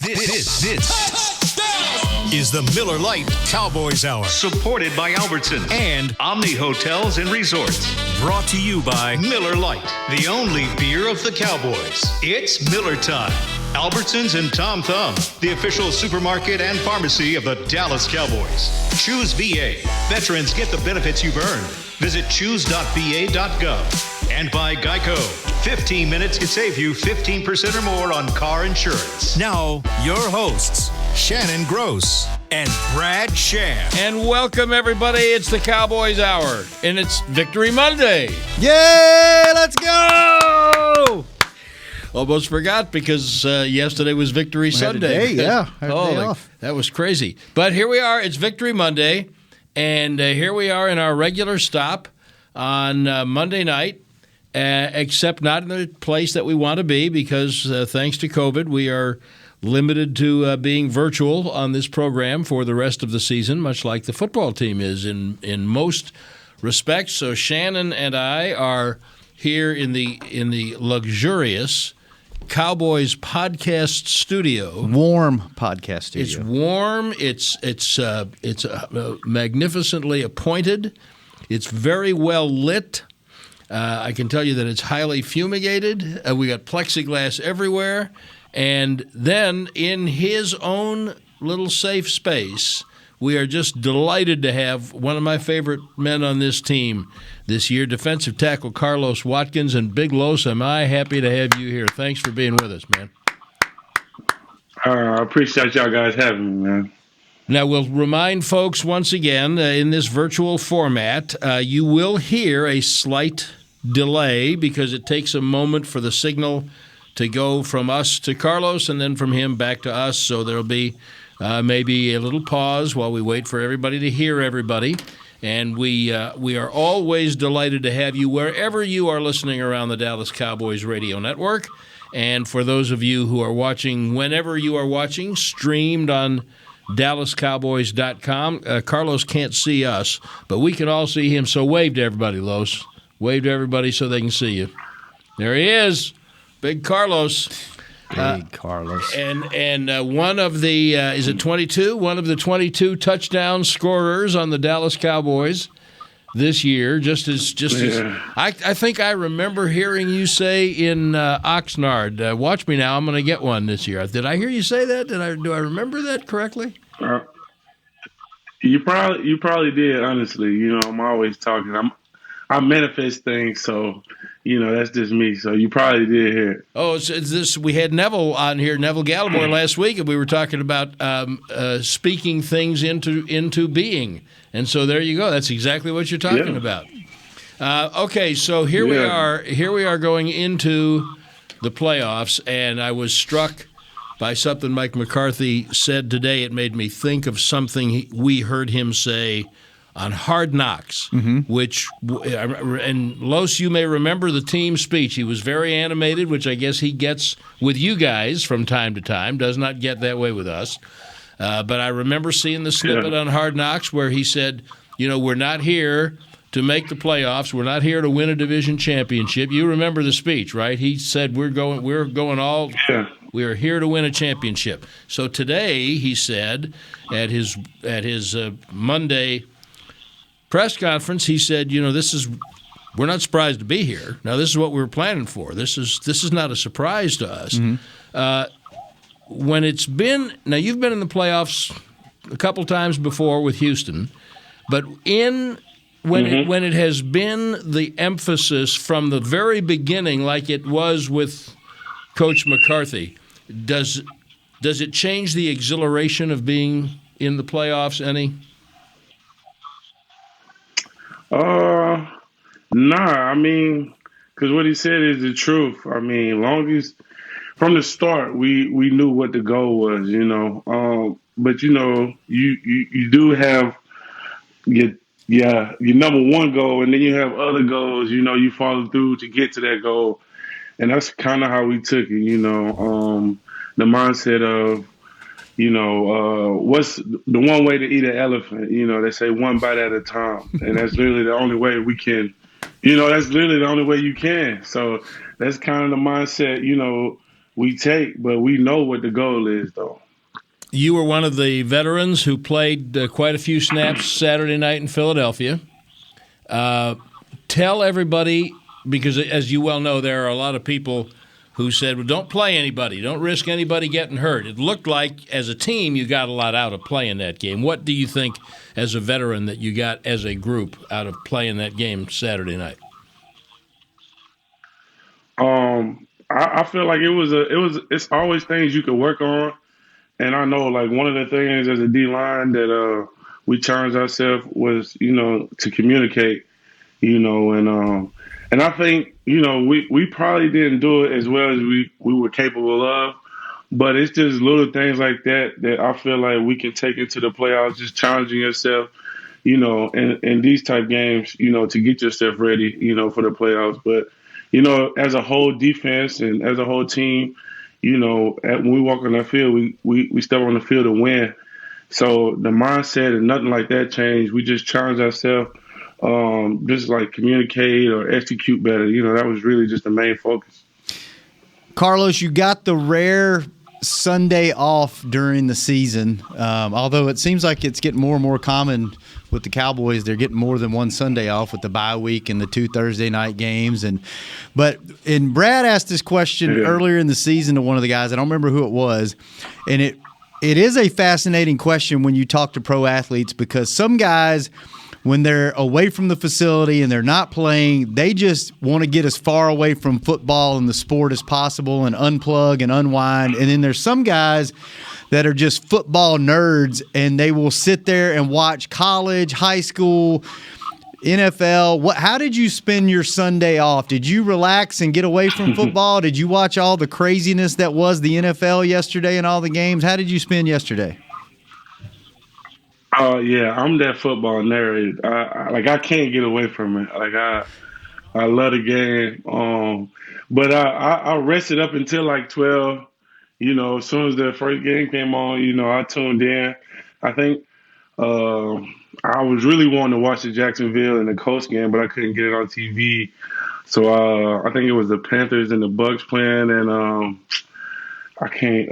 This is the Miller Lite Cowboys Hour. Supported by Albertsons and Omni Hotels and Resorts. Brought to you by Miller Lite, the only beer of the Cowboys. It's Miller time. Albertsons and Tom Thumb, the official supermarket and pharmacy of the Dallas Cowboys. Choose VA. Veterans get the benefits you've earned. Visit choose.va.gov. And by Geico. 15 minutes could save you 15% or more on car insurance. Now, your hosts, Shannon Gross and Brad Sham. And welcome, everybody. It's the Cowboys Hour, and it's Victory Monday. Yay! Let's go! Almost forgot because yesterday was Victory Sunday. Off. That was crazy. But here we are. It's Victory Monday, and here we are in our regular stop on Monday night, except not in the place that we want to be because thanks to COVID, we are limited to being virtual on this program for the rest of the season, much like the football team is in most respects. So Shannon and I are here in the luxurious Cowboys podcast studio. Warm podcast studio. It's warm. It's magnificently appointed. It's very well lit. I can tell you that it's highly fumigated. We got plexiglass everywhere. And then in his own little safe space, we are just delighted to have one of my favorite men on this team this year, defensive tackle Carlos Watkins. And Big Los, am I happy to have you here. Thanks for being with us, man. I appreciate y'all guys having me, man. Now, we'll remind folks once again, in this virtual format, you will hear a slight delay because it takes a moment for the signal to go from us to Carlos and then from him back to us. So there'll be maybe a little pause while we wait for everybody to hear everybody. And we are always delighted to have you wherever you are listening around the Dallas Cowboys radio network. And for those of you who are watching, whenever you are watching, streamed on DallasCowboys.com. Carlos can't see us, but we can all see him. So wave to everybody, Los. Wave to everybody so they can see you. There he is. Big Carlos. Big Carlos. And one of the, is it 22? One of the 22 touchdown scorers on the Dallas Cowboys this year. Just as I think I remember hearing you say in Oxnard, watch me now, I'm going to get one this year. Did I hear you say that? Do I remember that correctly? You probably did, honestly. You know, I'm always talking. I manifest things, so you know that's just me. So you probably did hear it. Oh, it's this. We had Neville on here, Neville Gallimore, last week, and we were talking about speaking things into being. And so there you go. That's exactly what you're talking about. Okay, so here we are. Here we are going into the playoffs, and I was struck by something Mike McCarthy said today. It made me think of something we heard him say on Hard Knocks, which, and Los, you may remember the team speech. He was very animated, which I guess he gets with you guys from time to time, does not get that way with us. But I remember seeing the snippet on Hard Knocks where he said, you know, we're not here to make the playoffs. We're not here to win a division championship. You remember the speech, right? He said we are here to win a championship. So today, he said at his Monday press conference, he said, you know, we're not surprised to be here. Now, this is what we were planning for. This is not a surprise to us. When it's been, now you've been in the playoffs a couple times before with Houston, but when it has been the emphasis from the very beginning, like it was with Coach McCarthy, does it change the exhilaration of being in the playoffs any? Nah, I mean, because what he said is the truth. I mean, long as from the start we knew what the goal was, you know. But you know, you do have your number one goal, and then you have other goals. You know, you follow through to get to that goal, and that's kind of how we took it. You know, the mindset of, you know, what's the one way to eat an elephant? You know, they say one bite at a time. And that's literally the only way we can, you know, that's literally the only way you can. So that's kind of the mindset, you know, we take, but we know what the goal is, though. You were one of the veterans who played quite a few snaps Saturday night in Philadelphia. Tell everybody, because as you well know, there are a lot of people who said, well, don't play anybody. Don't risk anybody getting hurt. It looked like, as a team, you got a lot out of playing that game. What do you think, as a veteran, that you got as a group out of playing that game Saturday night? I feel like it's always things you can work on. And I know, like, one of the things as a D-line that we challenged ourselves was, to communicate, and I think, we probably didn't do it as well as we were capable of. But it's just little things like that I feel like we can take into the playoffs, just challenging yourself, in these type games, to get yourself ready, for the playoffs. But, as a whole defense and as a whole team, when we walk on that field, we step on the field to win. So the mindset and nothing like that changed. We just challenge ourselves, just like communicate or execute better. That was really just the main focus. Carlos, you got the rare Sunday off during the season, although it seems like it's getting more and more common with the Cowboys. They're getting more than one Sunday off with the bye week and the 2 Thursday night games. But Brad asked this question earlier in the season to one of the guys. I don't remember who it was, and it is a fascinating question when you talk to pro athletes, because some guys, when they're away from the facility and they're not playing, they just want to get as far away from football and the sport as possible and unplug and unwind. And then there's some guys that are just football nerds, and they will sit there and watch college, high school, NFL. How did you spend your Sunday off? Did you relax and get away from football? Did you watch all the craziness that was the NFL yesterday and all the games? How did you spend yesterday? Oh yeah, I'm that football nerd. I can't get away from it. I love the game. But I rested up until like 12. As soon as the first game came on, I tuned in. I think I was really wanting to watch the Jacksonville and the Colts game, but I couldn't get it on TV. So I think it was the Panthers and the Bucks playing, and I can't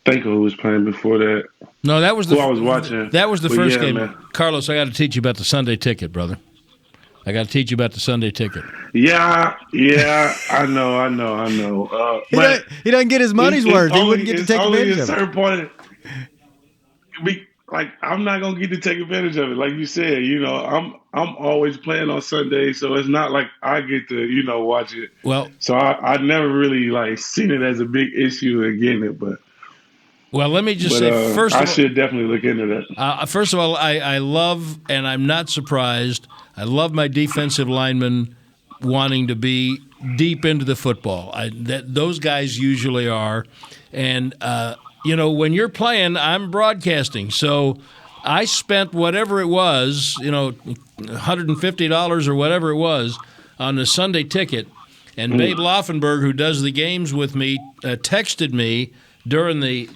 think of who was playing before that. No, that was who I was watching. That was the first game. Man. Carlos, I got to teach you about the Sunday ticket, brother. I got to teach you about the Sunday ticket. Yeah, I know. But he doesn't get his money's worth. He wouldn't get to take advantage of it. Certain point, I'm not gonna get to take advantage of it. Like you said, I'm always playing on Sunday, so it's not like I get to watch it. Well, so I never really seen it as a big issue in getting it, but. Well, let me just say, first of all, I should definitely look into that. First of all, I love, and I'm not surprised, I love my defensive linemen wanting to be deep into the football. Those guys usually are. And, when you're playing, I'm broadcasting. So I spent whatever it was, $150 or whatever it was on the Sunday ticket. And Babe Laufenberg, who does the games with me, texted me during the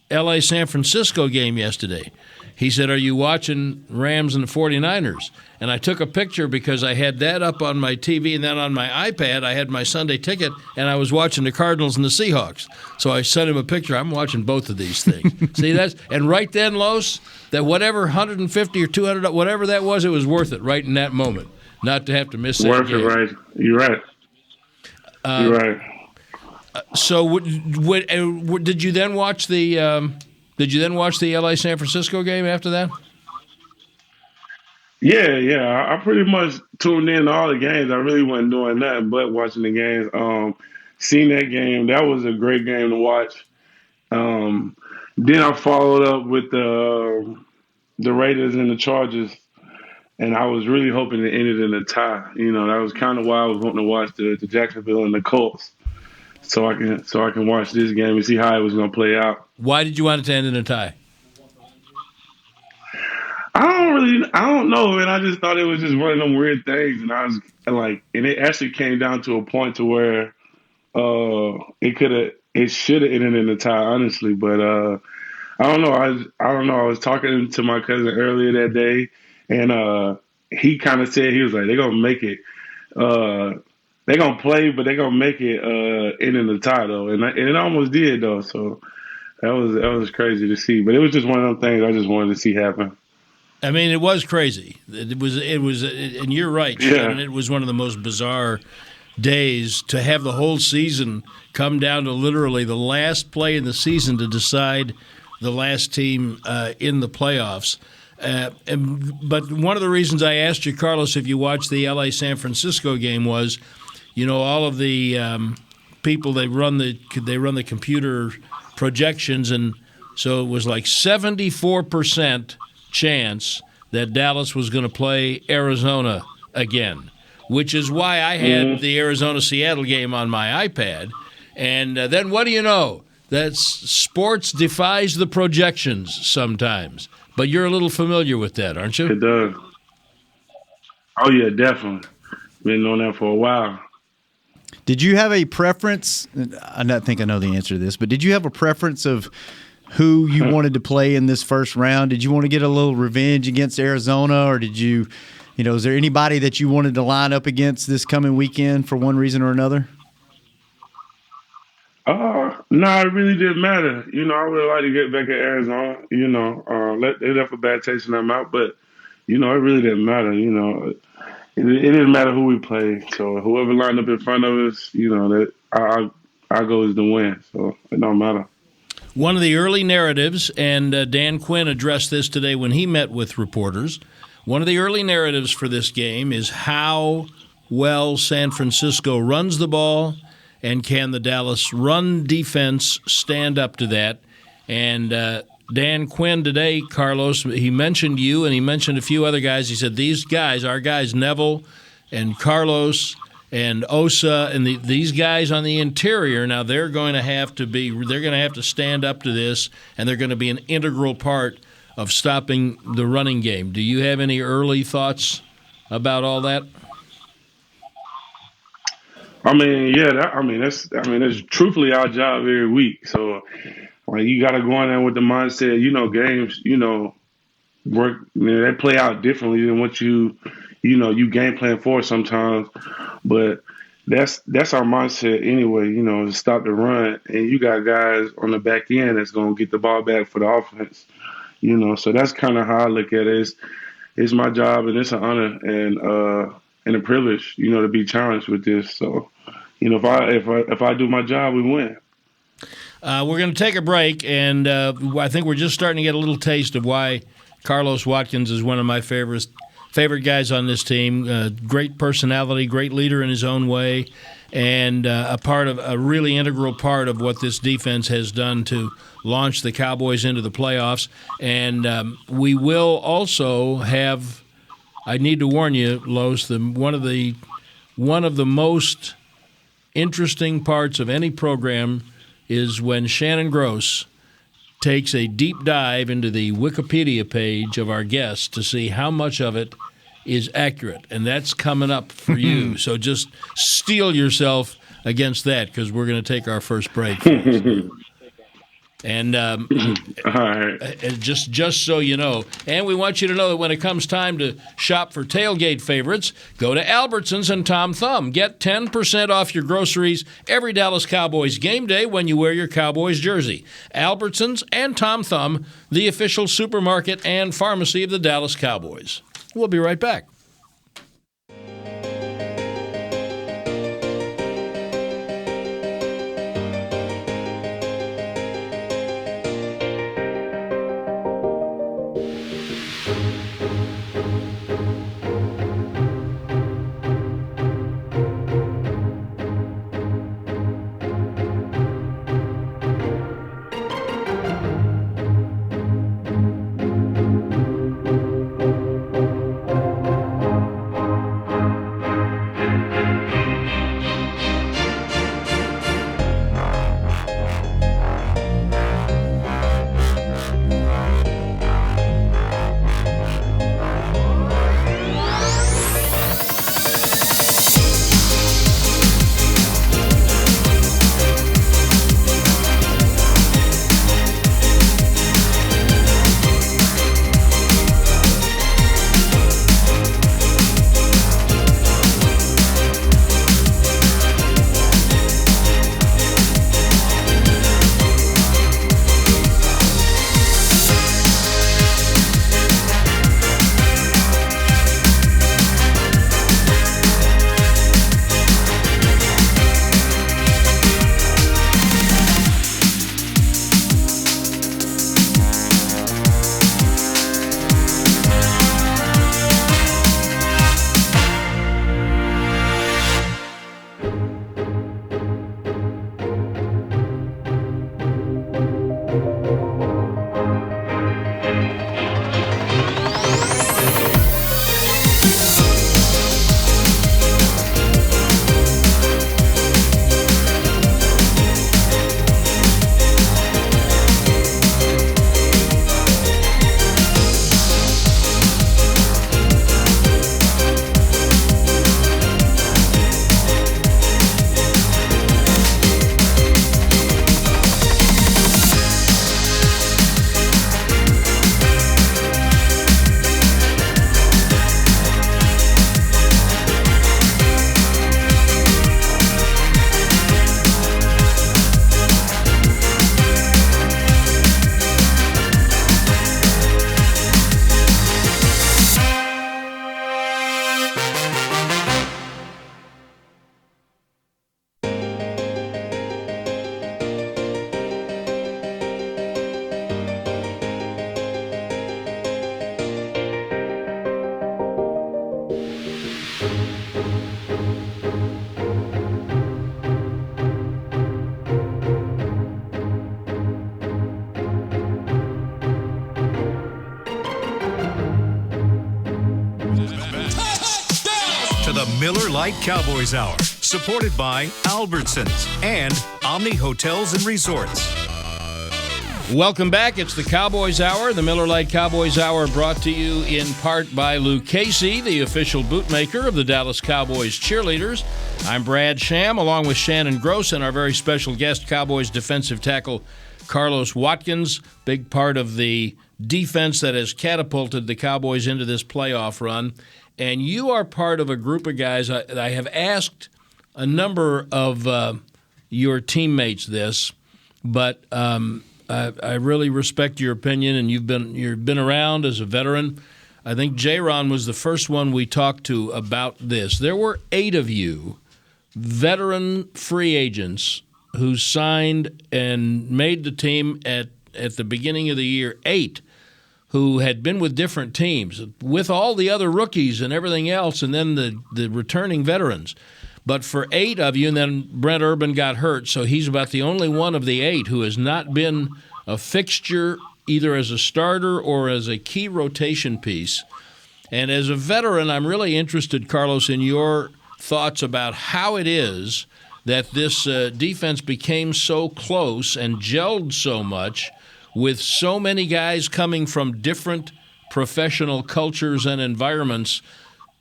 L.A.-San Francisco game yesterday. He said, are you watching Rams and the 49ers? And I took a picture because I had that up on my TV, and then on my iPad I had my Sunday ticket, and I was watching the Cardinals and the Seahawks. So I sent him a picture. I'm watching both of these things. See, and right then, Los, that whatever 150 or 200, whatever that was, it was worth it right in that moment, not to have to miss that worth game. It, right? You're right. You're right. So, did you then watch the LA San Francisco game after that? Yeah. I pretty much tuned in to all the games. I really wasn't doing nothing but watching the games. Seeing that game, that was a great game to watch. Then I followed up with the Raiders and the Chargers, and I was really hoping to end it in a tie. That was kind of why I was wanting to watch the Jacksonville and the Colts. So I can watch this game and see how it was going to play out. Why did you want it to end in a tie? I don't know, man. I just thought it was just one of them weird things, and I was like, and it actually came down to a point to where it should have ended in a tie, honestly. But I don't know. I don't know. I was talking to my cousin earlier that day, and he kind of said he was like, they're gonna make it They gonna play, but they gonna make it end in the tie though, and it almost did though. So that was crazy to see, but it was just one of them things I just wanted to see happen. I mean, it was crazy. It was, and you're right, Shannon. Yeah. It was one of the most bizarre days to have the whole season come down to literally the last play in the season to decide the last team in the playoffs. But one of the reasons I asked you, Carlos, if you watched the LA San Francisco game was, all of the people they run the computer projections, and so it was like 74% chance that Dallas was going to play Arizona again, which is why I had the Arizona-Seattle game on my iPad. And then what do you know? That sports defies the projections sometimes. But you're a little familiar with that, aren't you? It does. Oh, yeah, definitely. Been on that for a while. Did you have a preference? I don't think I know the answer to this, but did you have a preference of who you wanted to play in this first round? Did you want to get a little revenge against Arizona, or did you, is there anybody that you wanted to line up against this coming weekend for one reason or another? No, it really didn't matter. I would like to get back at Arizona. They left a bad taste in their mouth, but it really didn't matter. It didn't matter who we played. So whoever lined up in front of us, that our goal is to win. So it don't matter. One of the early narratives, and Dan Quinn addressed this today when he met with reporters. One of the early narratives for this game is how well San Francisco runs the ball, and can the Dallas run defense stand up to that? And Dan Quinn today, Carlos, he mentioned you, and he mentioned a few other guys. He said these guys, our guys, Neville and Carlos and Osa, and these guys on the interior, now they're going to have to stand up to this, and they're going to be an integral part of stopping the running game. Do you have any early thoughts about all that? That's truthfully our job every week. So, you got to go in there with the mindset, games, work, they play out differently than what you game plan for sometimes. But that's our mindset anyway, to stop the run. And you got guys on the back end that's going to get the ball back for the offense, So that's kind of how I look at it. It's my job, and it's an honor and a privilege, to be challenged with this. So, if I do my job, we win. We're going to take a break, and I think we're just starting to get a little taste of why Carlos Watkins is one of my favorite guys on this team. Great personality, great leader in his own way, and a really integral part of what this defense has done to launch the Cowboys into the playoffs. And we will also have, I need to warn you, Los, one of the most interesting parts of any program is when Shannon Gross takes a deep dive into the Wikipedia page of our guests to see how much of it is accurate. And that's coming up for you. So just steel yourself against that, because we're going to take our first break. And All right. just so you know, and we want you to know that when it comes time to shop for tailgate favorites, go to Albertsons and Tom Thumb. Get 10% off your groceries every Dallas Cowboys game day when you wear your Cowboys jersey. Albertsons and Tom Thumb, the official supermarket and pharmacy of the Dallas Cowboys. We'll be right back. Miller Lite Cowboys Hour, supported by Albertsons and Omni Hotels and Resorts. Welcome back. It's the Cowboys Hour, the Miller Lite Cowboys Hour, brought to you in part by Luke Casey, the official bootmaker of the Dallas Cowboys cheerleaders. I'm Brad Sham, along with Shannon Gross and our very special guest, Cowboys defensive tackle Carlos Watkins, big part of the defense that has catapulted the Cowboys into this playoff run. And you are part of a group of guys. I have asked a number of your teammates this, but I really respect your opinion, and you've been around as a veteran. I think J-Ron was the first one we talked to about this. There were 8 of you, veteran free agents, who signed and made the team at the beginning of the year, 8 who had been with different teams, with all the other rookies and everything else, and then the returning veterans. But for 8 of you, and then Brent Urban got hurt, so he's about the only one of the 8 who has not been a fixture either as a starter or as a key rotation piece. And as a veteran, I'm really interested, Carlos, in your thoughts about how it is that this defense became so close and gelled so much with so many guys coming from different professional cultures and environments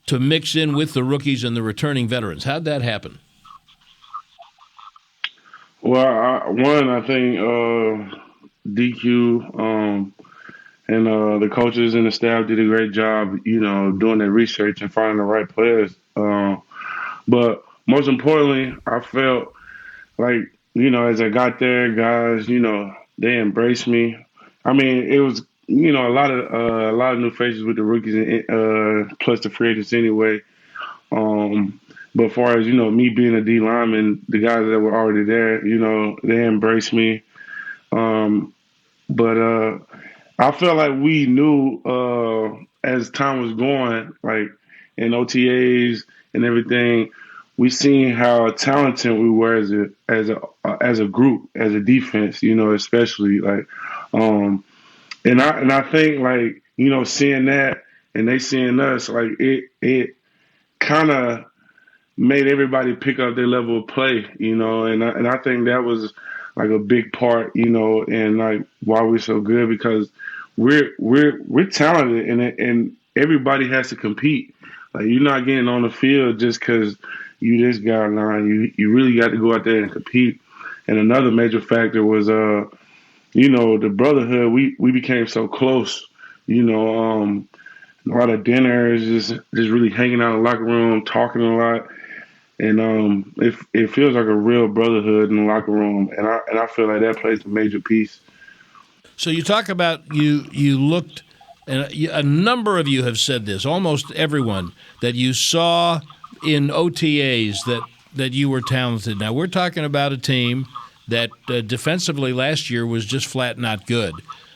to mix in with the rookies and the returning veterans. How'd that happen? Well, I think DQ and the coaches and the staff did a great job, doing their research and finding the right players. But most importantly, I felt like, as I got there, guys, they embraced me. I mean, it was, a lot of new faces with the rookies and plus the free agents anyway. But as far as, me being a D lineman, the guys that were already there, they embraced me. But I felt like we knew as time was going, like in OTAs and everything, we seen how talented we were as a group, as a defense, especially like, and I think like, seeing that and they seeing us, like it kind of made everybody pick up their level of play, and I think that was like a big part, and like why we're so good, because we're talented and everybody has to compete. Like, you're not getting on the field just because you this guy line. You really got to go out there and compete. And another major factor was the brotherhood. We became so close. A lot of dinners, just really hanging out in the locker room, talking a lot. And it feels like a real brotherhood in the locker room, and I feel like that plays a major piece. So you talk about you looked, and a number of you have said this, almost everyone, that you saw in OTAs that you were talented. Now, we're talking about a team that defensively last year was just flat not good.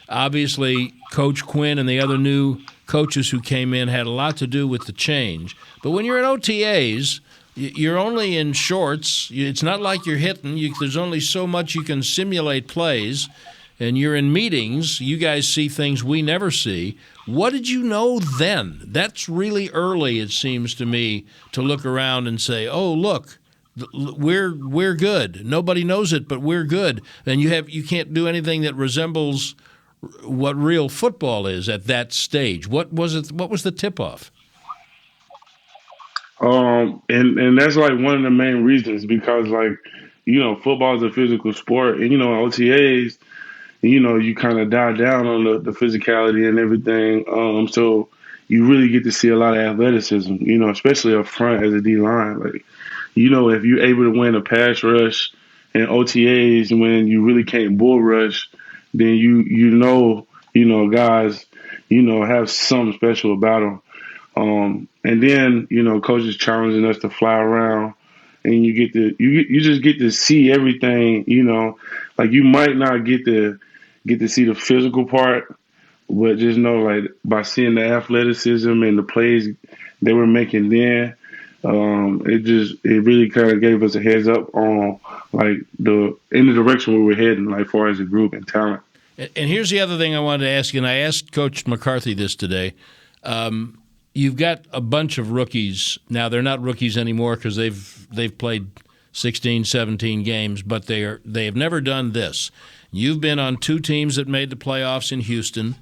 Obviously, Coach Quinn and the other new coaches who came in had a lot to do with the change. But when you're in OTAs, you're only in shorts. It's not like you're hitting. There's only so much you can simulate plays. And you're in meetings. You guys see things we never see. What did you know then? That's really early, it seems to me, to look around and say, oh, look, we're good. Nobody knows it, but we're good. And you can't do anything that resembles what real football is at that stage. What was it? What was the tip-off? And that's like one of the main reasons, because like, football is a physical sport, and OTAs, you kind of dial down on the physicality and everything. So you really get to see a lot of athleticism, especially up front as a D line. Like, if you're able to win a pass rush and OTAs when you really can't bull rush, then guys, have something special about them. And then, coaches challenging us to fly around, and you just get to see everything, like you might not get to see the physical part, but just know, like, by seeing the athleticism and the plays they were making then, it really kind of gave us a heads up on like in the direction we were heading, like far as a group and talent. And here's the other thing I wanted to ask you, and I asked Coach McCarthy this today. you've got a bunch of rookies. Now, they're not rookies anymore because they've played 16, 17 games, but they have never done this. You've been on 2 teams that made the playoffs in Houston,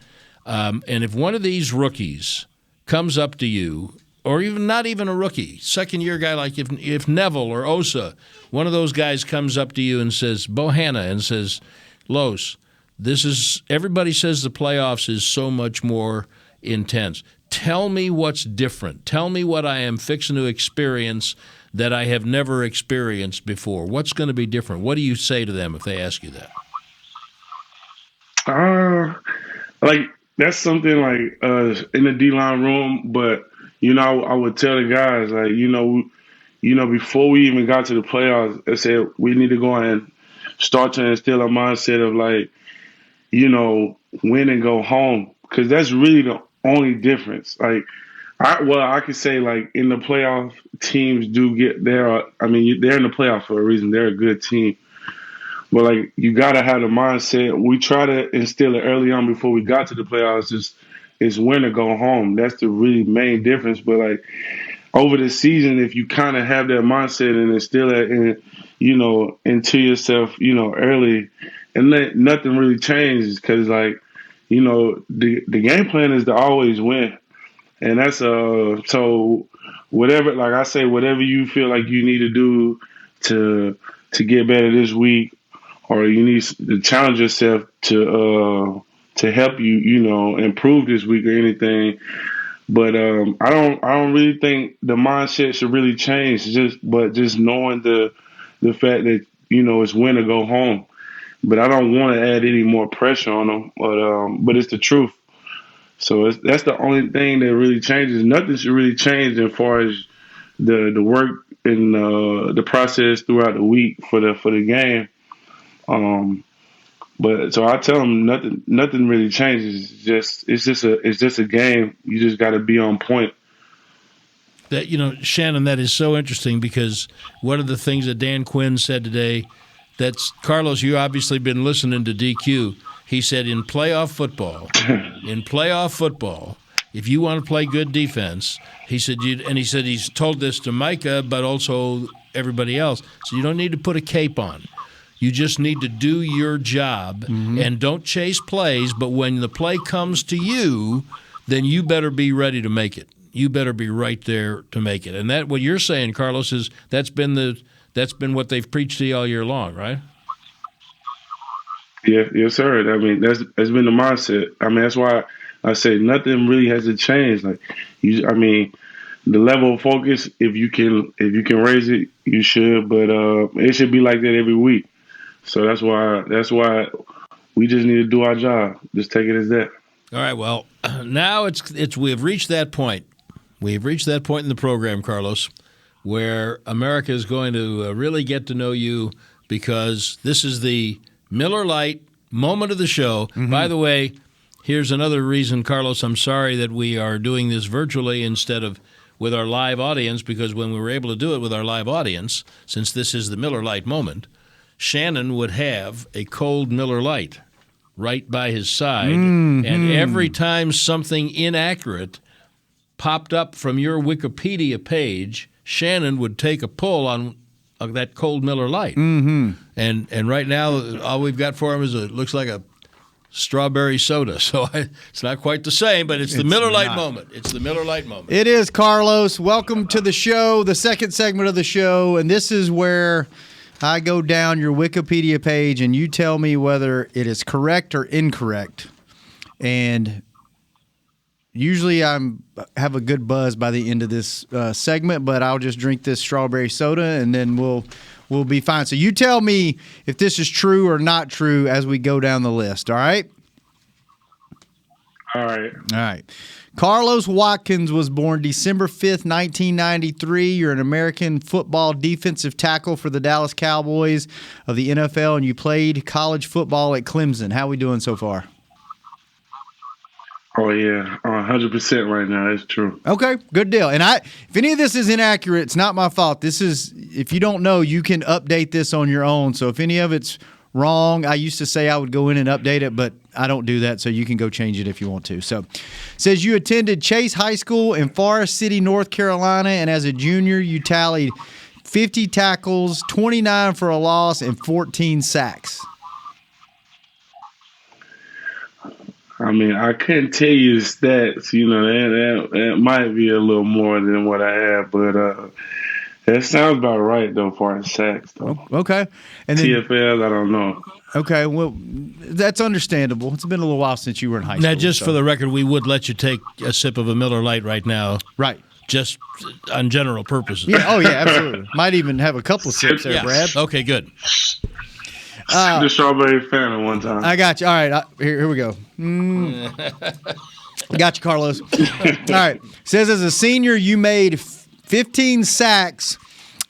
and if one of these rookies comes up to you, or even not even a rookie, second-year guy like if Neville or Osa, one of those guys comes up to you and says, Bohanna, and says, Los, everybody says the playoffs is so much more intense. Tell me what's different. Tell me what I am fixing to experience that I have never experienced before. What's going to be different? What do you say to them if they ask you that? Like that's something like in the D-line room, but I would tell the guys like before we even got to the playoffs, I said we need to go and start to instill a mindset of like win and go home, because that's really the only difference. Like I could say like in the playoff, teams do get there. I mean they're in the playoff for a reason. They're a good team. But, like, you got to have the mindset. We try to instill it early on before we got to the playoffs is win or go home. That's the really main difference. But, like, over the season, if you kind of have that mindset and instill it into yourself, early, and nothing really changes because, like, the game plan is to always win. And that's so whatever, like I say, whatever you feel like you need to do to get better this week, or you need to challenge yourself to help you, improve this week or anything. But I don't really think the mindset should really change. Just knowing the fact that it's win or go home. But I don't want to add any more pressure on them. But it's the truth. So that's the only thing that really changes. Nothing should really change as far as the work and the process throughout the week for the game. But so I tell them nothing really changes. It's just a game. You just got to be on point. That Shannon, that is so interesting because one of the things that Dan Quinn said today, that's Carlos. You obviously been listening to DQ. He said in playoff football, if you want to play good defense, he said he's told this to Micah, but also everybody else. So you don't need to put a cape on. You just need to do your job and don't chase plays. But when the play comes to you, then you better be ready to make it. You better be right there to make it. And that what you're saying, Carlos, is that's been what they've preached to you all year long, right? Yeah, yes, sir. I mean, that's been the mindset. I mean, that's why I say nothing really has to change. Like, the level of focus, if you can raise it, you should. But it should be like that every week. So that's why we just need to do our job. Just take it as that. All right. Well, now we've reached that point. We've reached that point in the program, Carlos, where America is going to really get to know you because this is the Miller Lite moment of the show. By the way, here's another reason, Carlos, I'm sorry that we are doing this virtually instead of with our live audience, because when we were able to do it with our live audience, since this is the Miller Lite moment, Shannon would have a cold Miller Lite right by his side, and every time something inaccurate popped up from your Wikipedia page, Shannon would take a pull on that cold Miller Lite. And right now, all we've got for him looks like a strawberry soda. So it's not quite the same, but it's the Miller Lite moment. It's the Miller Lite moment. It is, Carlos. Welcome to the show, the second segment of the show, and this is where I go down your Wikipedia page and you tell me whether it is correct or incorrect. And usually I have a good buzz by the end of this segment, but I'll just drink this strawberry soda and then we'll be fine. So you tell me if this is true or not true as we go down the list, all right? All right. All right. Carlos Watkins was born December 5th, 1993. You're an American football defensive tackle for the Dallas Cowboys of the NFL, and you played college football at Clemson. How are we doing so far? Oh, yeah. 100% right now. That's true. Okay, good deal. And if any of this is inaccurate, it's not my fault. If you don't know, you can update this on your own. So if any of it's wrong, I used to say I would go in and update it, but I don't do that, so you can go change it if you want to. So, says you attended Chase High School in Forest City, North Carolina, and as a junior, you tallied 50 tackles, 29 for a loss, and 14 sacks. I mean, I couldn't tell you the stats. You know, that might be a little more than what I have, but that sounds about right, though, for our sacks, though. Okay. And then, TFL, I don't know. Okay, well, that's understandable. It's been a little while since you were in high school. Now, just for the record, we would let you take a sip of a Miller Lite right now. Right. Just on general purposes. Yeah. Oh, yeah, absolutely. Might even have a couple of sips there, Brad. Okay, good. The strawberry fan at one time. I got you. All right, here we go. Got you, Carlos. All right. Says as a senior, you made 15 sacks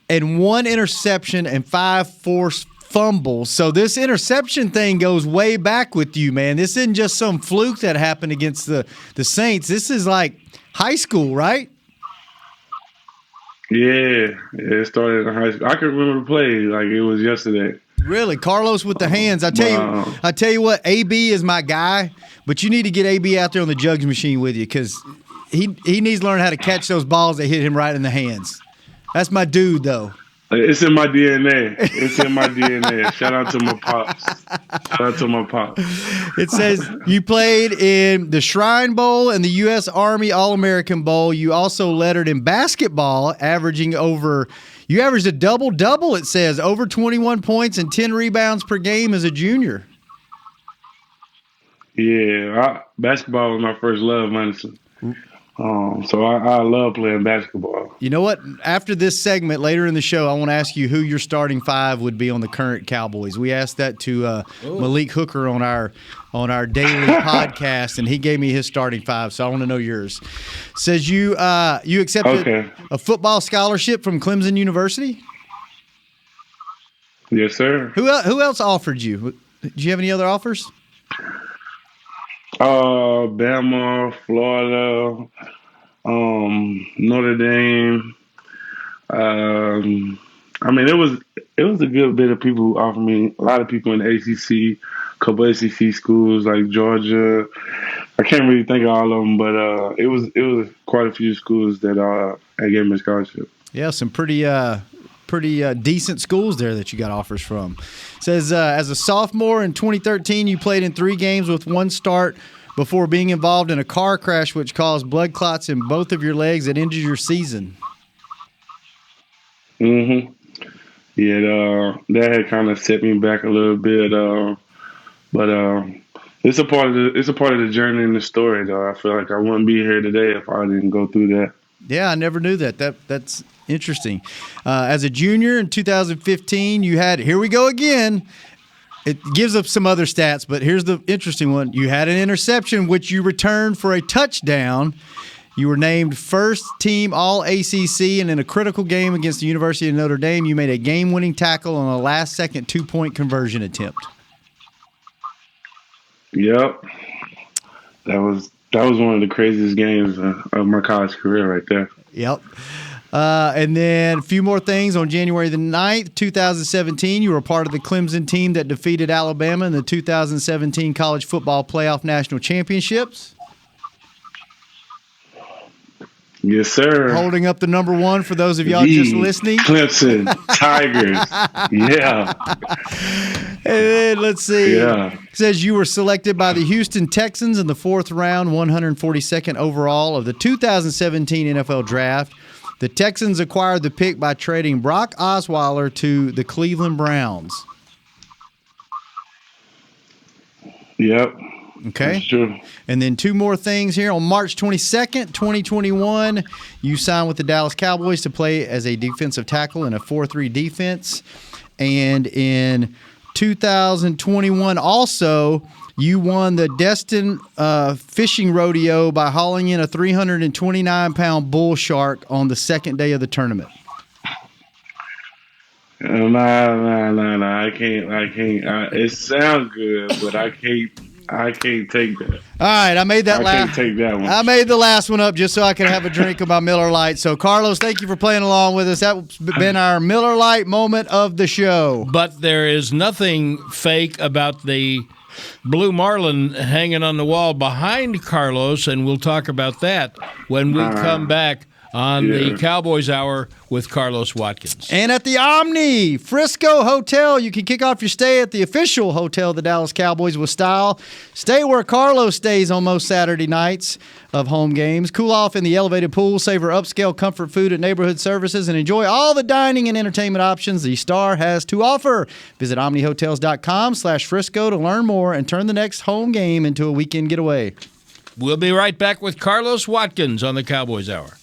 and 1 interception and 5 forced fumbles. So this interception thing goes way back with you, man. This isn't just some fluke that happened against the Saints. This is like high school, right? Yeah, it started in high school. I can remember the play like it was yesterday. Really, Carlos with the hands. I tell you what, AB is my guy, but you need to get AB out there on the jugs machine with you because he needs to learn how to catch those balls that hit him right in the hands. That's my dude, though. It's in my DNA. It's in my DNA. Shout out to my pops. Shout out to my pops. It says you played in the Shrine Bowl and the U.S. Army All-American Bowl. You also lettered in basketball, you averaged a double-double, it says, over 21 points and 10 rebounds per game as a junior. Yeah, basketball was my first love, Madison. So I love playing basketball. You know what? After this segment, later in the show, I want to ask you who your starting 5 would be on the current Cowboys. We asked that to Malik Hooker on our daily podcast, and he gave me his starting 5. So I want to know yours. Says you accepted a football scholarship from Clemson University. Yes, sir. Who else offered you? Did you have any other offers? Bama, Florida, Notre Dame. I mean, it was a good bit of people who offered me. A lot of people in the ACC, a couple ACC schools like Georgia. I can't really think of all of them, but it was quite a few schools that gave me a scholarship. Yeah, some pretty decent schools there that you got offers from. It says as a sophomore in 2013, you played in 3 games with 1 start before being involved in a car crash which caused blood clots in both of your legs that ended your season. Mm-hmm. Yeah, that had kind of set me back a little bit, but it's a part of the journey and the story. Though I feel like I wouldn't be here today if I didn't go through that. Yeah, I never knew that. That's interesting. As a junior in 2015, you had, here we go again. It gives up some other stats, but here's the interesting one. You had an interception, which you returned for a touchdown. You were named first team All-ACC, and in a critical game against the University of Notre Dame, you made a game-winning tackle on a last-second 2-point conversion attempt. Yep. That was one of the craziest games of my college career right there. Yep. And then a few more things. On January the 9th, 2017, you were part of the Clemson team that defeated Alabama in the 2017 College Football Playoff National Championships. Yes, sir. Holding up the number 1 for those of y'all just listening. Clemson Tigers. Yeah. And then, let's see. Yeah. It says you were selected by the Houston Texans in the 4th round, 142nd overall of the 2017 NFL Draft. The Texans acquired the pick by trading Brock Osweiler to the Cleveland Browns. Yep. Okay. That's true. And then 2 more things here. On March 22nd, 2021, you signed with the Dallas Cowboys to play as a defensive tackle in a 4-3 defense. And in 2021 also, you won the Destin Fishing Rodeo by hauling in a 329-pound bull shark on the 2nd day of the tournament. Nah. I can't. It sounds good, but I can't take that. All right, I can't take that one. I made the last one up just so I could have a drink of my Miller Lite. So, Carlos, thank you for playing along with us. That's been our Miller Lite moment of the show. But there is nothing fake about the Blue Marlin hanging on the wall behind Carlos, and we'll talk about that when we come back on the Cowboys Hour with Carlos Watkins. And at the Omni Frisco Hotel, you can kick off your stay at the official hotel of the Dallas Cowboys with style. Stay where Carlos stays on most Saturday nights of home games. Cool off in the elevated pool, savor upscale comfort food and neighborhood services, and enjoy all the dining and entertainment options the Star has to offer. Visit omnihotels.com/Frisco to learn more and turn the next home game into a weekend getaway. We'll be right back with Carlos Watkins on the Cowboys Hour.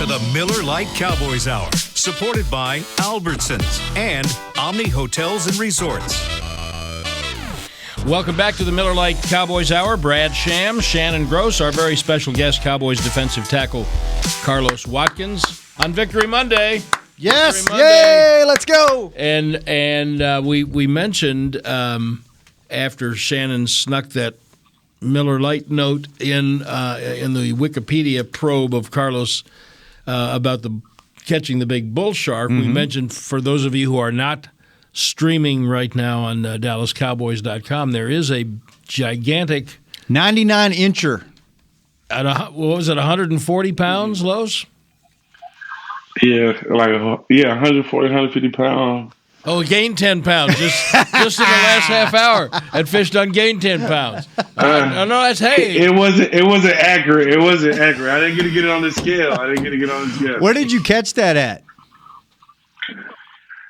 The Miller Lite Cowboys Hour, supported by Albertsons and Omni Hotels and Resorts. Welcome back to the Miller Lite Cowboys Hour. Brad Sham, Shannon Gross, our very special guest, Cowboys defensive tackle Carlos Watkins on Victory Monday. Yes, Victory Monday. yay, let's go. And we mentioned after Shannon snuck that Miller Lite note in the Wikipedia probe of Carlos about the catching the big bull shark. We mentioned, for those of you who are not streaming right now on DallasCowboys.com, there is a gigantic 99-incher. What was it, 140 pounds, Los? Yeah, 140, 150 pounds. Oh, gained 10 pounds just in the last half hour. That fish done gained 10 pounds. No, that's hay. It wasn't accurate. I didn't get it on the scale. Where did you catch that at?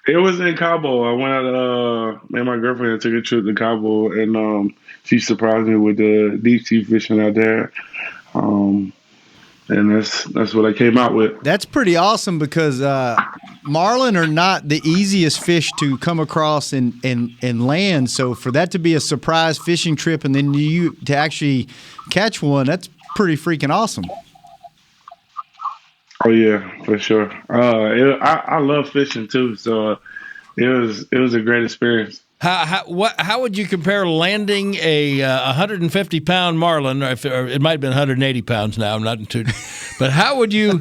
It was in Cabo. I went out. Me and my girlfriend took a trip to Cabo, and she surprised me with the deep sea fishing out there. And that's what I came out with. That's pretty awesome because marlin are not the easiest fish to come across and land. So for that to be a surprise fishing trip and then you to actually catch one, that's pretty freaking awesome. Oh yeah, for sure. I love fishing too, so it was a great experience. How would you compare landing a 150-pound marlin, or it might have been 180 pounds now? I'm not too, but how would you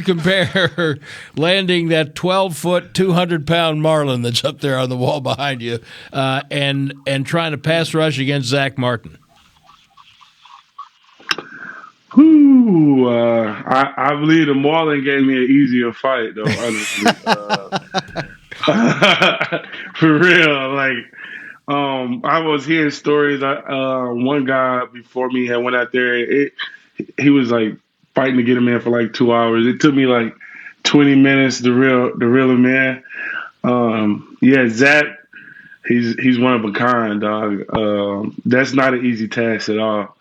compare landing that 12-foot, 200-pound marlin that's up there on the wall behind you, and trying to pass rush against Zach Martin? Whew, I believe the marlin gave me an easier fight, though. Honestly. For real, like I was hearing stories. One guy before me had went out there. He was like fighting to get him in for like 2 hours. It took me like 20 minutes to reel him in. Yeah, Zach, he's one of a kind, dog. That's not an easy task at all.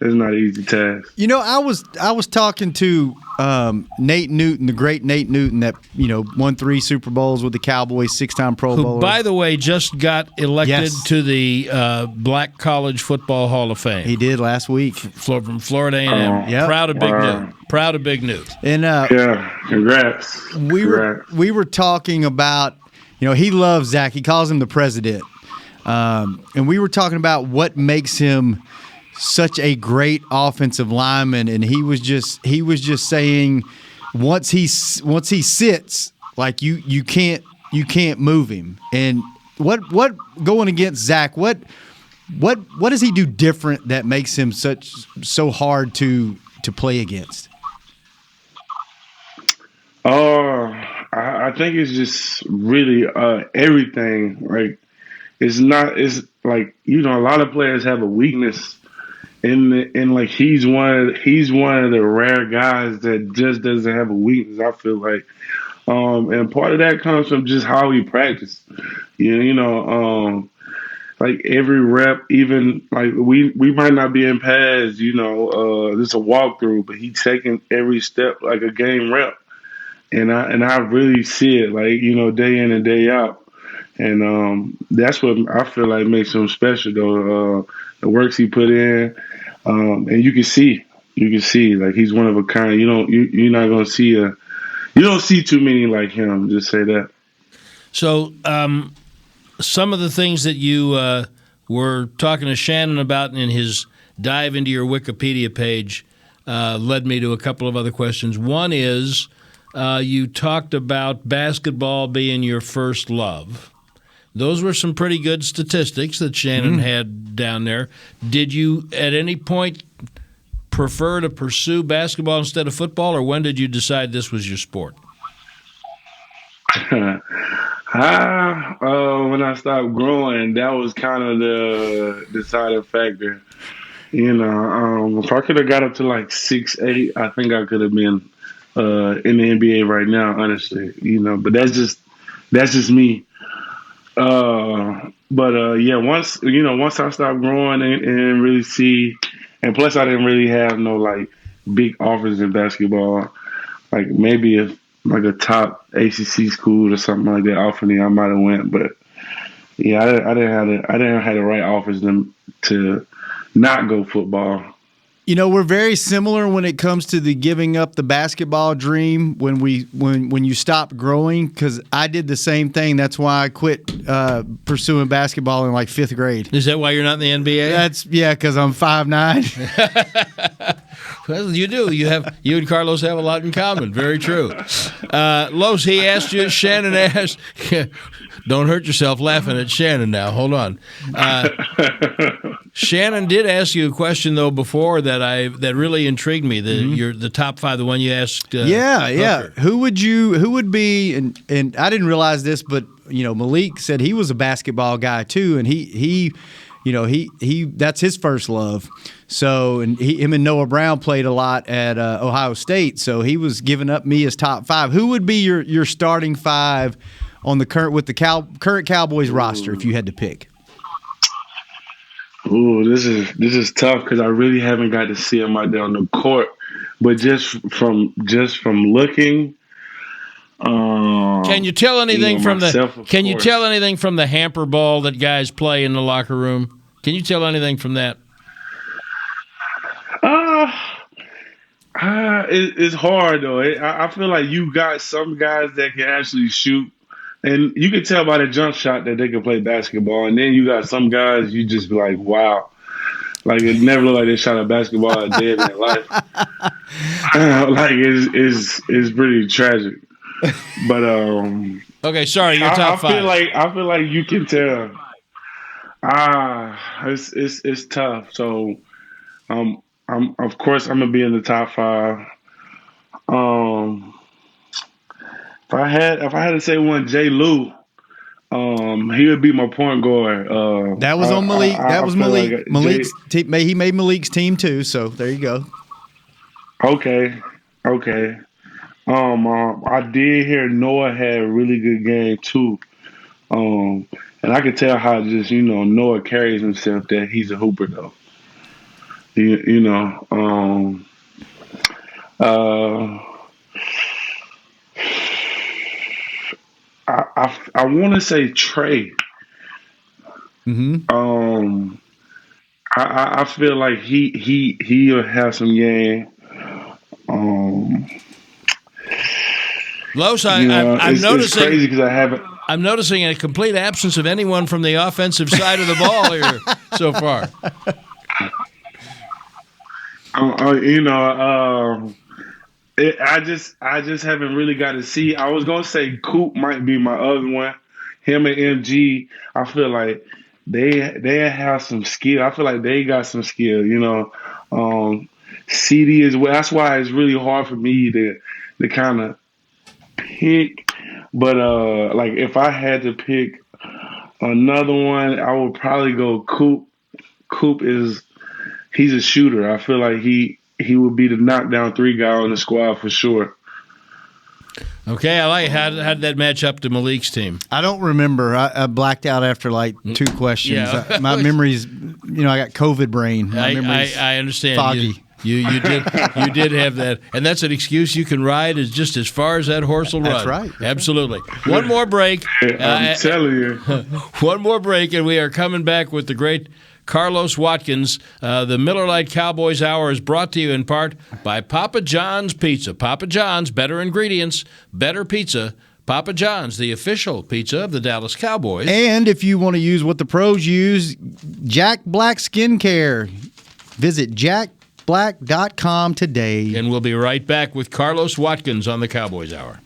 It's not an easy task. You know, I was talking to Nate Newton, the great Nate Newton, that won 3 Super Bowls with the Cowboys, 6-time Pro Bowler. Who, by the way, just got elected to the Black College Football Hall of Fame. He did last week From Florida A&M. Yep. Proud of Big Newt. Proud of Big Newt. And yeah, congrats. We were talking about, he loves Zach. He calls him the president. And we were talking about what makes him such a great offensive lineman, and he was just saying once he sits, like you can't move him. And what going against Zach, what does he do different that makes him so hard to play against? I think it's just really everything. Like it's like a lot of players have a weakness. And like he's one of the rare guys that just doesn't have a weakness, I feel like. And part of that comes from just how he practiced. Like every rep, even like we might not be in pads, this is a walkthrough, but he's taking every step like a game rep. And I really see it, like, day in and day out. And that's what I feel like makes him special, though. The works he put in, and you can see like he's one of a kind. You're not gonna see you don't see too many like him. Just say that. So, some of the things that you were talking to Shannon about in his dive into your Wikipedia page led me to a couple of other questions. One is you talked about basketball being your first love. Those were some pretty good statistics that Shannon had down there. Did you at any point prefer to pursue basketball instead of football, or when did you decide this was your sport? When I stopped growing, that was kind of the deciding factor. If I could have got up to like 6'8", I think I could have been in the NBA right now, honestly. But that's just me. Once I stopped growing and really see, and plus I didn't really have no like big offers in basketball. Like maybe if like a top ACC school or something like that offered me, I might have went. But yeah, I didn't have the right offers to not go football. We're very similar when it comes to the giving up the basketball dream when you stop growing, because I did the same thing. That's why I quit pursuing basketball in like 5th grade. Is that why you're not in the NBA? Because I'm 5'9". Well, you do. You and Carlos have a lot in common. Very true. Los, he asked you. Shannon asked. Don't hurt yourself laughing at Shannon now. Hold on. Shannon did ask you a question though before that really intrigued me. The top 5, the one you asked. Yeah. Who would be? And I didn't realize this, but Malik said he was a basketball guy too, and he that's his first love. So and him and Noah Brown played a lot at Ohio State. So he was giving up me as top 5. Who would be your starting 5 on the current Cowboys roster if you had to pick? Ooh, this is tough because I really haven't got to see him out there on the court. But just from looking, Can you tell anything from myself, the? of Can you course. tell anything from the hamper ball that guys play in the locker room? Can you tell anything from that? It's hard though. I feel like you got some guys that can actually shoot, and you can tell by the jump shot that they can play basketball. And then you got some guys you just be like, wow, like it never looked like they shot a basketball a day in their life. Like it's pretty tragic. But Okay, sorry, you're I top five. feel like you can tell. It's tough. So of course I'm gonna be in the top five. Um, if I had to say one, J. Lou, he would be my point guard. That was on Malik. That was feel Malik. like Malik's team. He made Malik's team too. So there you go. Okay. I did hear Noah had a really good game too. And I could tell how just Noah carries himself that he's a hooper though. Uh, I want to say Trey. Mm-hmm. I feel like he'll have some game. Los, I'm I'm noticing. It's crazy because I haven't. I'm noticing a complete absence of anyone from the offensive side of the ball here so far. I just haven't really got to see. I was gonna say Coop might be my other one. Him and MG, I feel like they have some skill. I feel like they got some skill. CD as well. That's why it's really hard for me to kind of pick. But like if I had to pick another one, I would probably go Coop. He's a shooter. I feel like he would be the knockdown three guy on the squad for sure. Okay, I like how did that match up to Malik's team? I don't remember. I blacked out after like two questions. Yeah. My memory's, I got COVID brain. My memory's I understand. foggy. You did have that, and that's an excuse you can ride just as far as that horse will run. That's right. Absolutely. One more break. I'm telling you. One more break, and we are coming back with the great Carlos Watkins. The Miller Lite Cowboys Hour is brought to you in part by Papa John's Pizza. Papa John's, better ingredients, better pizza. Papa John's, the official pizza of the Dallas Cowboys. And if you want to use what the pros use, Jack Black Skincare. Visit jackblack.com today. And we'll be right back with Carlos Watkins on the Cowboys Hour.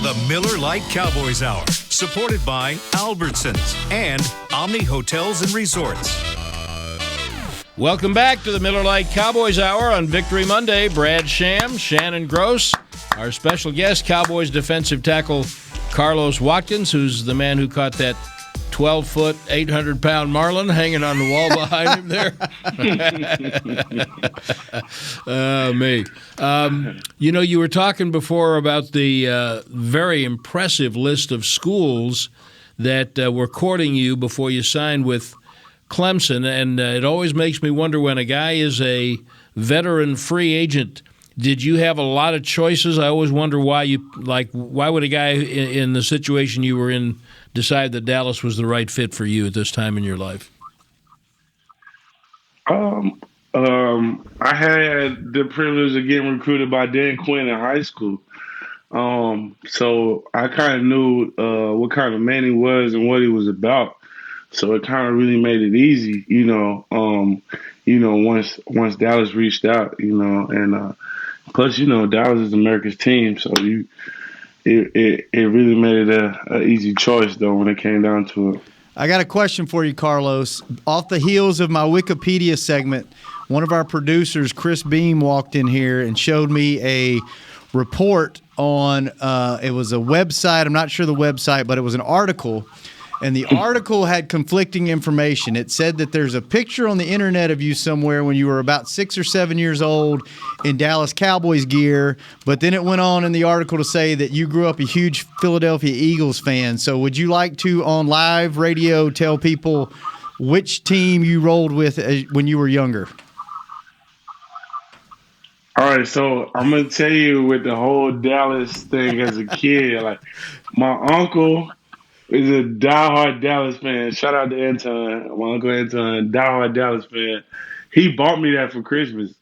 to the Miller Lite Cowboys Hour, supported by Albertsons and Omni Hotels and Resorts. Welcome back to the Miller Lite Cowboys Hour on Victory Monday. Brad Sham, Shannon Gross, our special guest, Cowboys defensive tackle Carlos Watkins, who's the man who caught that 12-foot, 800-pound marlin hanging on the wall behind him there. Me. You were talking before about the very impressive list of schools that were courting you before you signed with Clemson, and it always makes me wonder when a guy is a veteran free agent, did you have a lot of choices? I always wonder why would a guy in the situation you were in decide that Dallas was the right fit for you at this time in your life? I had the privilege of getting recruited by Dan Quinn in high school. So I kind of knew what kind of man he was and what he was about. So it kind of really made it easy, once Dallas reached out, and plus, Dallas is America's team, so it really made it a easy choice though when it came down to it. I got a question for you, Carlos. Off the heels of my Wikipedia segment, one of our producers, Chris Beam, walked in here and showed me a report on it was a website. I'm not sure the website, but it was an article. And the article had conflicting information. It said that there's a picture on the internet of you somewhere when you were about 6 or 7 years old in Dallas Cowboys gear, but then it went on in the article to say that you grew up a huge Philadelphia Eagles fan. So would you like to, on live radio, tell people which team you rolled with when you were younger? All right, so I'm going to tell you with the whole Dallas thing as a kid, like my uncle is a diehard Dallas fan. Shout out to Anton, my uncle Anton, diehard Dallas fan. He bought me that for Christmas,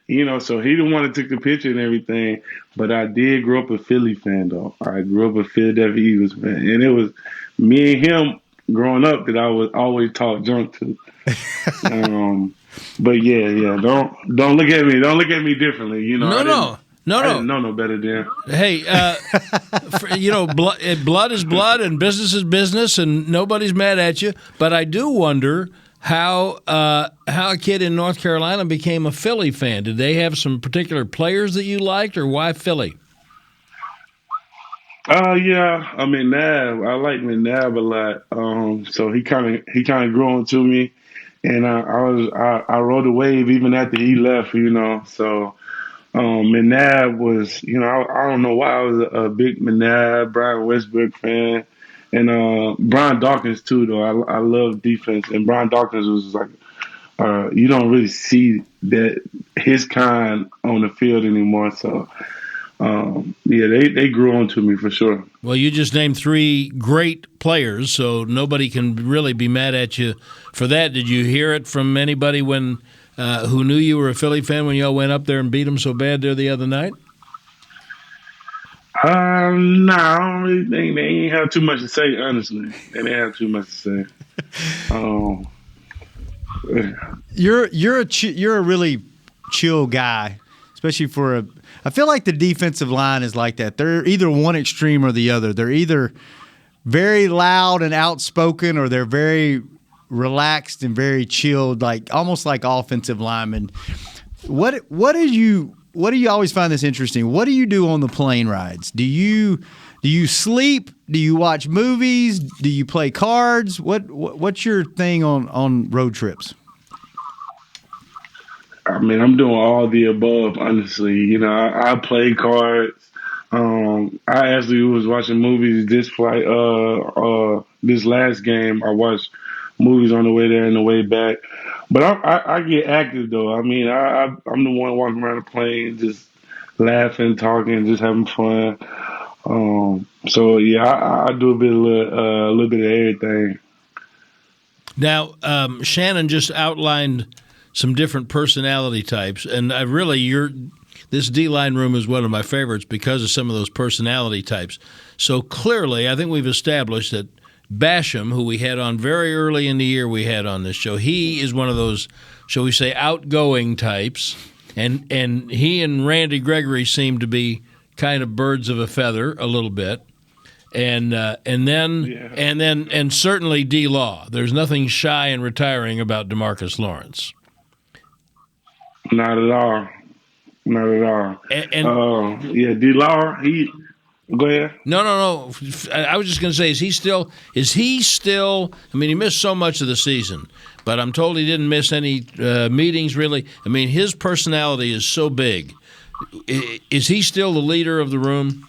so he the one that took the picture and everything. But I did grow up a Philly fan, though. I grew up a Philadelphia Eagles fan, and it was me and him growing up that I was always talk junk to. But yeah, don't look at me. Don't look at me differently. No. I didn't know no better than. Hey, blood is blood and business is business, and nobody's mad at you. But I do wonder how a kid in North Carolina became a Philly fan. Did they have some particular players that you liked, or why Philly? Yeah, I mean Nav. I like McNabb a lot. So he kind of grew on to me, and I rode the wave even after he left. So. McNabb was, I don't know why I was a big McNabb, Brian Westbrook fan, and Brian Dawkins too. Though I love defense, and Brian Dawkins was like, you don't really see that his kind on the field anymore. So, they grew on to me for sure. Well, you just named 3 great players, so nobody can really be mad at you for that. Did you hear it from anybody when? Who knew you were a Philly fan when y'all went up there and beat them so bad there the other night? No, I don't really think they ain't have too much to say, honestly. They didn't have too much to say. You're a really chill guy, especially for I feel like the defensive line is like that. They're either one extreme or the other. They're either very loud and outspoken, or they're very relaxed and very chilled, like almost like offensive linemen. What do you always find this interesting? What do you do on the plane rides? Do you sleep? Do you watch movies? Do you play cards? What's your thing on road trips? I mean, I'm doing all the above, honestly. I play cards. I actually was watching movies this flight. This last game, I watched movies on the way there and the way back. But I get active, though. I mean, I'm the one walking around the plane, just laughing, talking, just having fun. So, yeah, I do a little bit of everything. Now, Shannon just outlined some different personality types, and this D-line room is one of my favorites because of some of those personality types. So clearly, I think we've established that Basham, who we had on very early in the year we had on this show, he is one of those, shall we say, outgoing types, and he and Randy Gregory seem to be kind of birds of a feather a little bit. And certainly D-Law. There's nothing shy and retiring about DeMarcus Lawrence. Not at all. Not at all. D-Law, go ahead. No. I was just going to say, is he still, I mean, he missed so much of the season, but I'm told he didn't miss any meetings, really. I mean, his personality is so big. Is he still the leader of the room?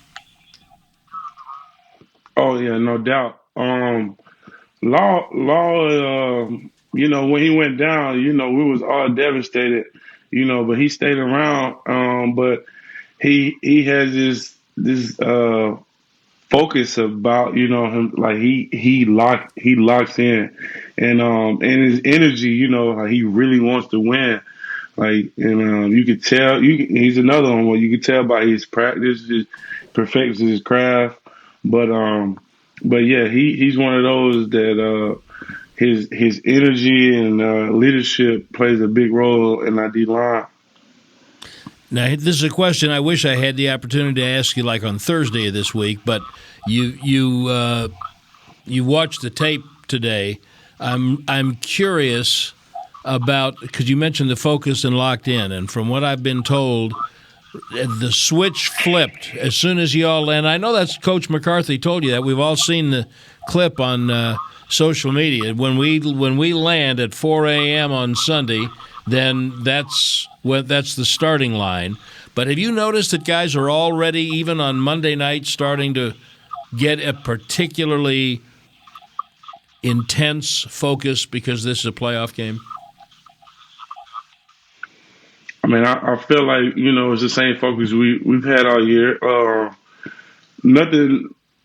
Oh, yeah, no doubt. Law, when he went down, we was all devastated, but he stayed around. But he has this focus about, him, like he locks in, and his energy, he really wants to win. Like, and you could tell, he's another one where you could tell by his practice, his perfects his craft. But yeah, he's one of those that his energy and leadership plays a big role in that D-line. Now, this is a question I wish I had the opportunity to ask you, like on Thursday of this week. But you watched the tape today. I'm curious about, because you mentioned the focus and locked in, and from what I've been told, the switch flipped as soon as you all land. I know that's Coach McCarthy told you that. We've all seen the clip on social media. When we land at 4 a.m. on Sunday, then that's the starting line. But have you noticed that guys are already, even on Monday night, starting to get a particularly intense focus because this is a playoff game? I mean, I feel like, it's the same focus we've had all year.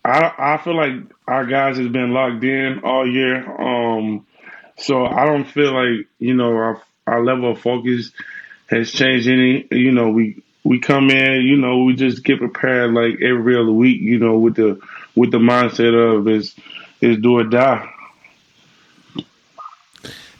I feel like our guys has been locked in all year. So I don't feel like, our level of focus has changed any. We come in, we just get prepared like every other week, with the mindset of is do or die.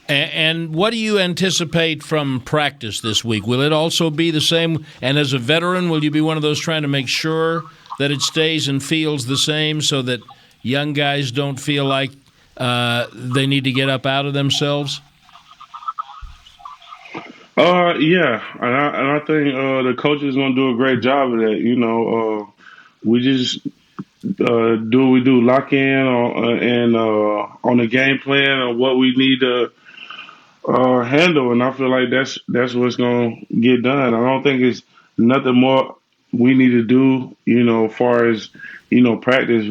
And what do you anticipate from practice this week? Will it also be the same? And as a veteran, will you be one of those trying to make sure that it stays and feels the same so that young guys don't feel like they need to get up out of themselves? Yeah, and I think the coach is going to do a great job of that. We just do what we do, lock in on the game plan of what we need to handle, and I feel like that's what's going to get done. I don't think it's nothing more we need to do, as far as practice.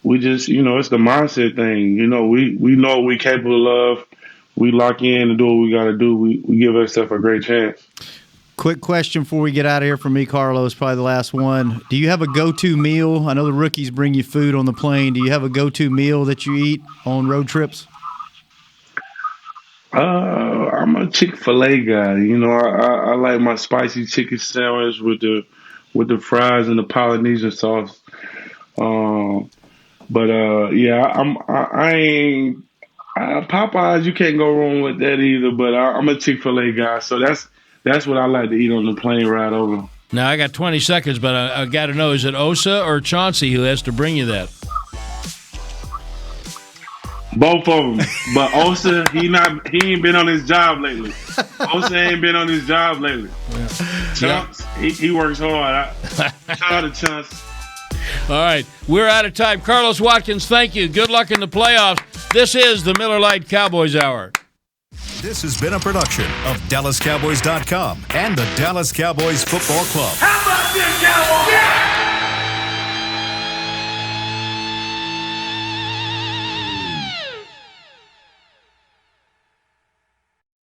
We just it's the mindset thing. We know what we're capable of. We lock in and do what we got to do. We give ourselves a great chance. Quick question before we get out of here from me, Carlos, probably the last one. Do you have a go-to meal? I know the rookies bring you food on the plane. Do you have a go-to meal that you eat on road trips? I'm a Chick-fil-A guy. I like my spicy chicken sandwich with the fries and the Polynesian sauce. I ain't Popeyes. You can't go wrong with that either. But I'm a Chick-fil-A guy, so that's what I like to eat on the plane ride over. Now I got 20 seconds, but I got to know: is it Osa or Chauncey who has to bring you that? Both of them, but Osa, he ain't been on his job lately. Osa ain't been on his job lately. Yeah. Chunks, he works hard. Shout out to Chunks. All right, we're out of time. Carlos Watkins, thank you. Good luck in the playoffs. This is the Miller Lite Cowboys Hour. This has been a production of DallasCowboys.com and the Dallas Cowboys Football Club. How about this, Cowboys? Yeah!